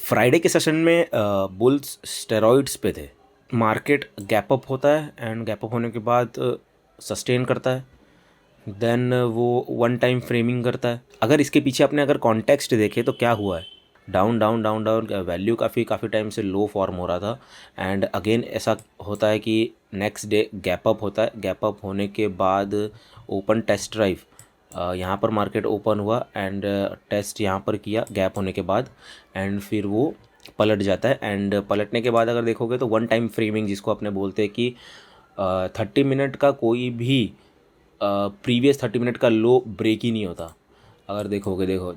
Friday के session में bulls steroids पे थे। मार्केट गैप अप होता है एंड गैप अप होने के बाद सस्टेन करता है, देन वो वन टाइम फ्रेमिंग करता है। अगर इसके पीछे आपने अगर कॉन्टेक्स्ट देखे तो क्या हुआ है, down down down down value काफ़ी टाइम से लो फॉर्म हो रहा था एंड अगेन ऐसा होता है कि नेक्स्ट डे गैप अप होता है। गैप अप होने के बाद ओपन टेस्ट ड्राइव, यहाँ पर मार्केट ओपन हुआ एंड टेस्ट यहाँ पर किया गैप होने के बाद एंड फिर वो पलट जाता है। एंड पलटने के बाद अगर देखोगे तो वन टाइम फ्रेमिंग जिसको अपने बोलते हैं कि 30 मिनट का कोई भी प्रीवियस 30 मिनट का लो ब्रेक ही नहीं होता। अगर देखोगे, देखो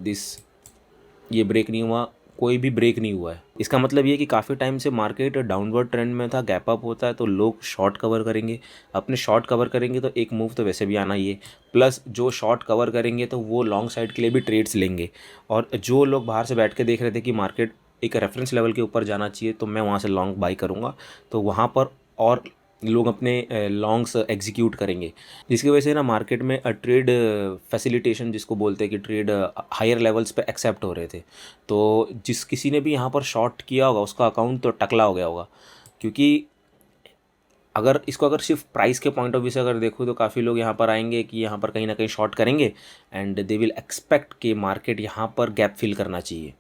ये ब्रेक नहीं हुआ, कोई भी ब्रेक नहीं हुआ है। इसका मतलब ये कि काफ़ी टाइम से मार्केट डाउनवर्ड ट्रेंड में था, गैप अप होता है तो लोग शॉर्ट कवर करेंगे। अपने शॉर्ट कवर करेंगे तो एक मूव तो वैसे भी आना ही है, प्लस जो शॉर्ट कवर करेंगे तो वो लॉन्ग साइड के लिए भी ट्रेड्स लेंगे। और जो लोग बाहर से बैठ के देख रहे थे कि मार्केट एक रेफरेंस लेवल के ऊपर जाना चाहिए तो मैं वहाँ से लॉन्ग बाई करूँगा, तो वहाँ पर और लोग अपने लॉन्ग्स एग्जीक्यूट करेंगे, जिसकी वजह से ना मार्केट में ट्रेड फैसिलिटेशन जिसको बोलते हैं कि ट्रेड हायर लेवल्स पे एक्सेप्ट हो रहे थे। तो जिस किसी ने भी यहाँ पर शॉर्ट किया होगा उसका अकाउंट तो टकला हो गया होगा, क्योंकि अगर सिर्फ प्राइस के पॉइंट ऑफ व्यू से अगर देखो तो काफ़ी लोग यहाँ पर आएंगे कि यहाँ पर कहीं ना कहीं शॉर्ट करेंगे एंड दे विल एक्सपेक्ट कि मार्केट यहाँ पर गैप फिल करना चाहिए,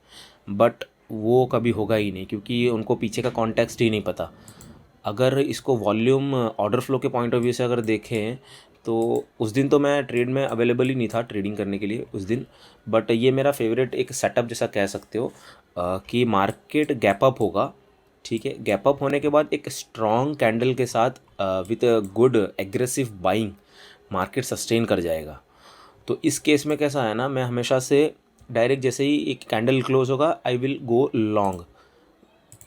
बट वो कभी होगा ही नहीं क्योंकि उनको पीछे का कॉन्टेक्स्ट ही नहीं पता। अगर इसको वॉल्यूम ऑर्डर फ्लो के पॉइंट ऑफ व्यू से अगर देखें तो उस दिन तो मैं ट्रेड में अवेलेबल ही नहीं था ट्रेडिंग करने के लिए उस दिन, बट ये मेरा फेवरेट एक सेटअप जैसा कह सकते हो कि मार्केट गैप अप होगा, ठीक है। गैप अप होने के बाद एक स्ट्रॉन्ग कैंडल के साथ with good aggressive buying market sustain कर जाएगा। तो इस केस में कैसा है ना, मैं हमेशा से डायरेक्ट जैसे ही एक कैंडल क्लोज होगा आई विल गो लॉन्ग,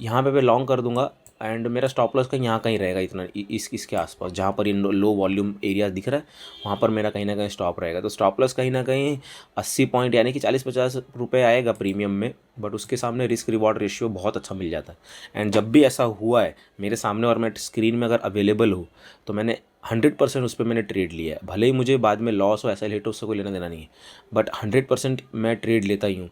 यहाँ पे मैं लॉन्ग कर दूंगा एंड मेरा स्टॉप लॉस कहीं यहाँ कहीं रहेगा, इतना इसके आसपास जहाँ पर इन लो वॉल्यूम एरिया दिख रहा है वहाँ पर मेरा कहीं ना कहीं स्टॉप रहेगा। तो स्टॉप लॉस कहीं ना कहीं 80 पॉइंट यानी कि 40-50 रुपये आएगा प्रीमियम में, बट उसके सामने रिस्क रिवॉर्ड रेशियो बहुत अच्छा मिल जाता है। एंड जब भी ऐसा हुआ है मेरे सामने और मैं स्क्रीन में अगर अवेलेबल हूँ तो मैंने 100% उस पर मैंने ट्रेड लिया है, भले ही मुझे बाद में लॉस हो ऐसा हिट हो उससे कोई लेना देना नहीं है, बट 100% मैं ट्रेड लेता ही हूँ।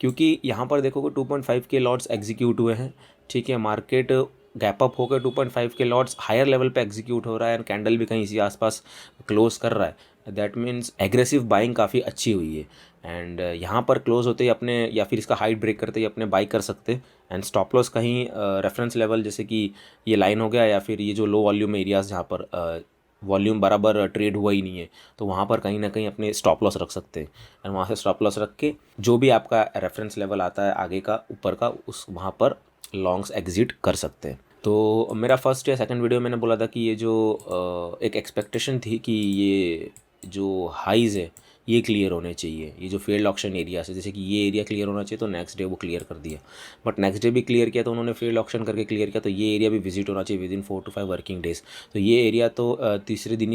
क्योंकि यहाँ पर देखोगे 2.5 के लॉट्स एग्जीक्यूट हुए हैं, ठीक है। मार्केट गैप अप होकर 2.5 के लॉट्स हायर लेवल पे एग्जीक्यूट हो रहा है एंड कैंडल भी कहीं इसी आसपास क्लोज कर रहा है, दैट मीन्स एग्रेसिव बाइंग काफ़ी अच्छी हुई है। एंड यहाँ पर क्लोज होते ही अपने या फिर इसका हाइट ब्रेक करते ही अपने बाई कर सकते एंड स्टॉप लॉस कहीं रेफरेंस लेवल जैसे कि ये लाइन हो गया या फिर ये जो लो वॉल्यूम एरियाज जहाँ पर वॉल्यूम बराबर ट्रेड हुआ ही नहीं है तो वहाँ पर कहीं ना कहीं अपने स्टॉप लॉस रख सकते हैं एंड वहाँ से स्टॉप लॉस रख के जो भी आपका रेफरेंस लेवल आता है आगे का ऊपर का उस वहाँ पर लॉन्ग्स एग्जिट कर सकते हैं। तो मेरा फर्स्ट या सेकंड वीडियो मैंने बोला था कि ये जो एक एक्सपेक्टेशन थी कि ये जो हाइज़ है ये क्लियर होने चाहिए, ये जो फेल्ड ऑक्शन एरिया है जैसे कि ये एरिया क्लियर होना चाहिए तो नेक्स्ट डे वो क्लियर कर दिया, बट नेक्स्ट डे भी क्लियर किया तो उन्होंने फेल्ड ऑक्शन करके क्लियर किया तो ये एरिया भी विजिट होना चाहिए विदिन 4 to 5 वर्किंग डेज। तो ये एरिया तो दूसरे दिन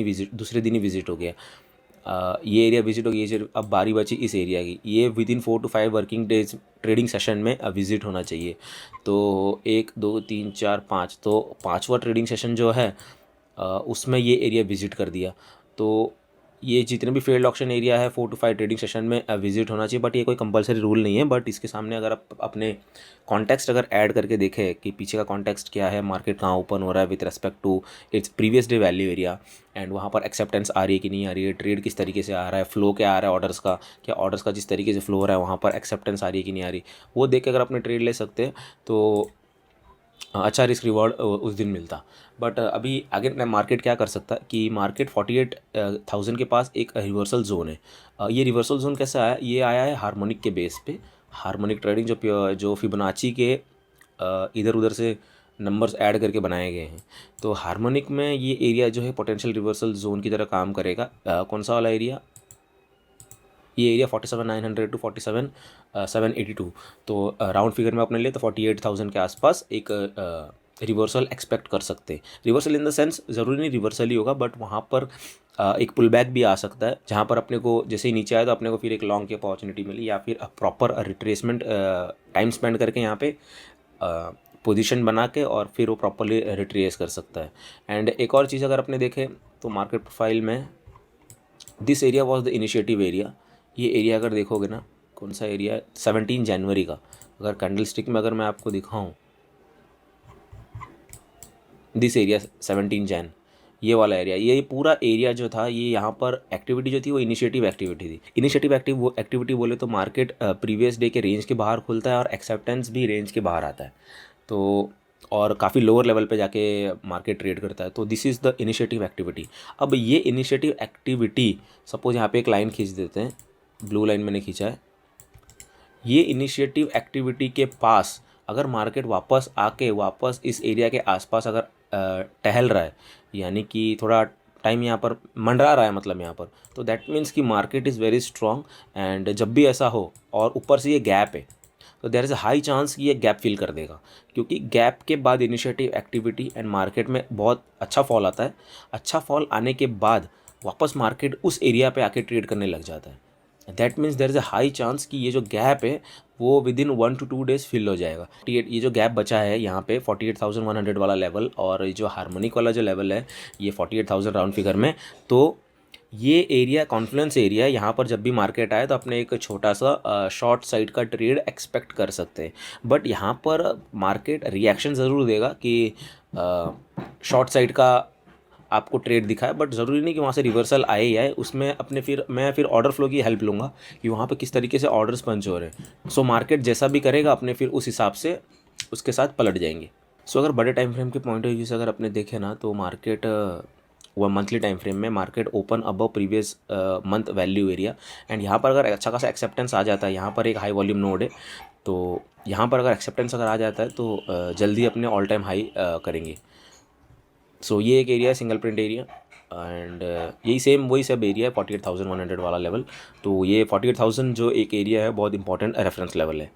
ही विजिट हो गया। ये एरिया विजिट हो गई, अब बारी बची इस एरिया की, ये within 4 to 5 working days trading session में विजिट होना चाहिए। तो 1 2 3 4 5, तो पाँचवा ट्रेडिंग सेशन जो है उसमें ये एरिया विजिट कर दिया। तो ये जितने भी फेल्ड ऑक्शन एरिया है 4 to 5 ट्रेडिंग सेशन में विजिट होना चाहिए, बट ये कोई कंपलसरी रूल नहीं है। बट इसके सामने अगर आप अपने कॉन्टेक्स्ट अगर ऐड करके देखें कि पीछे का कॉन्टेक्स्ट क्या है, मार्केट कहाँ ओपन हो रहा है with respect to its previous day value area and वहाँ पर एक्सेप्टेंस आ रही है कि नहीं आ रही है, ट्रेड किस तरीके से आ रहा है, फ्लो क्या आ रहा है ऑर्डर्स का, क्या ऑर्डर्स का जिस तरीके से फ्लो हो रहा है वहाँ पर एक्सेप्टेंस आ रही है कि नहीं आ रही, वो देख के अगर अपने ट्रेड ले सकते हैं तो अच्छा रिस्क रिवॉर्ड उस दिन मिलता। बट अभी आगे मार्केट क्या कर सकता कि मार्केट 48,000 के पास एक रिवर्सल जोन है। ये रिवर्सल जोन कैसा आया, ये आया है हार्मोनिक के बेस पे। हार्मोनिक ट्रेडिंग जो फिबोनाची के इधर उधर से नंबर्स ऐड करके बनाए गए हैं। तो हार्मोनिक में ये एरिया जो है पोटेंशियल रिवर्सल जोन की तरह काम करेगा। कौन सा वाला एरिया, ये एरिया 47,900 to 47,782, तो राउंड फिगर में अपने लिए तो 48,000 के आसपास एक रिवर्सल एक्सपेक्ट कर सकते हैं। रिवर्सल इन द सेंस ज़रूरी नहीं रिवर्सल ही होगा, बट वहाँ पर एक पुल बैक भी आ सकता है जहाँ पर अपने को जैसे ही नीचे आया तो अपने को फिर एक लॉन्ग की अपॉर्चुनिटी मिली या फिर प्रॉपर रिट्रेसमेंट टाइम स्पेंड करके यहाँ पे पोजीशन बना के और फिर वो प्रॉपरली रिट्रेस कर सकता है। एंड एक और चीज़ अगर अपने देखें तो मार्केट प्रोफाइल में this area was the initiative area. ये एरिया अगर देखोगे ना, कौन सा एरिया है, 17 जनवरी का, अगर कैंडलस्टिक में अगर मैं आपको दिखाऊं, दिस एरिया 17 जैन, ये वाला एरिया, ये पूरा एरिया जो था, ये यहाँ पर एक्टिविटी जो थी वो इनिशिएटिव एक्टिविटी थी। इनिशिएटिव एक्टिविटी बोले तो मार्केट प्रीवियस डे के रेंज के बाहर खुलता है और एक्सेप्टेंस भी रेंज के बाहर आता है, तो और काफ़ी लोअर लेवल पे जाके मार्केट ट्रेड करता है। तो this is the initiative activity. अब ये इनिशिएटिव एक्टिविटी, सपोज यहाँ पे एक लाइन खींच देते हैं, ब्लू लाइन मैंने खींचा है, ये इनिशिएटिव एक्टिविटी के पास अगर मार्केट वापस इस एरिया के आसपास अगर टहल रहा है, यानी कि थोड़ा टाइम यहाँ पर मंडरा रहा है, मतलब यहाँ पर, तो दैट मीन्स कि market is very strong. And जब भी ऐसा हो और ऊपर से ये गैप है, तो there is a high chance कि ये गैप फिल कर देगा, क्योंकि गैप के बाद इनिशिएटिव एक्टिविटी एंड मार्केट में बहुत अच्छा फॉल आता है। अच्छा फॉल आने के बाद वापस मार्केट उस एरिया पे आके ट्रेड करने लग जाता है। That means there is a high chance कि ये जो गैप है वो within 1 to 2 days fill हो जाएगा। 48, ये जो गैप बचा है यहाँ पे 48,100 वाला लेवल, और ये जो हार्मोनिक वाला जो लेवल है ये 48,000 राउंड फिगर में, तो ये एरिया कॉन्फ्लुएंस एरिया है। यहाँ पर जब भी मार्केट आए तो अपने एक छोटा सा शॉर्ट साइड का ट्रेड एक्सपेक्ट कर सकते हैं। बट यहाँ पर मार्केट रिएक्शन ज़रूर देगा कि शॉर्ट साइड का आपको ट्रेड दिखाए, बट ज़रूरी नहीं कि वहाँ से रिवर्सल आए ही आए। उसमें मैं फिर ऑर्डर फ्लो की हेल्प लूँगा कि वहाँ पे किस तरीके से ऑर्डर्स पंच हो रहे हैं। सो मार्केट जैसा भी करेगा अपने फिर उस हिसाब से उसके साथ पलट जाएंगे। सो अगर बड़े टाइम फ्रेम के पॉइंट ऑफ व्यू से अगर अपने देखें ना, तो मार्केट वह मंथली टाइम फ्रेम में market open above previous month value area, and यहाँ पर अगर अच्छा खासा एक्सेप्टेंस आ जाता है, यहाँ पर एक हाई वॉल्यूम नोड है, तो यहाँ पर अगर एक्सेप्टेंस अगर आ जाता है तो जल्दी अपने ऑल टाइम हाई करेंगे। सो ये एक एरिया है सिंगल प्रिंट एरिया, एंड वही सब एरिया है 48,100 वाला लेवल। तो ये 48,000 जो एक एरिया है बहुत इंपॉर्टेंट रेफरेंस लेवल है।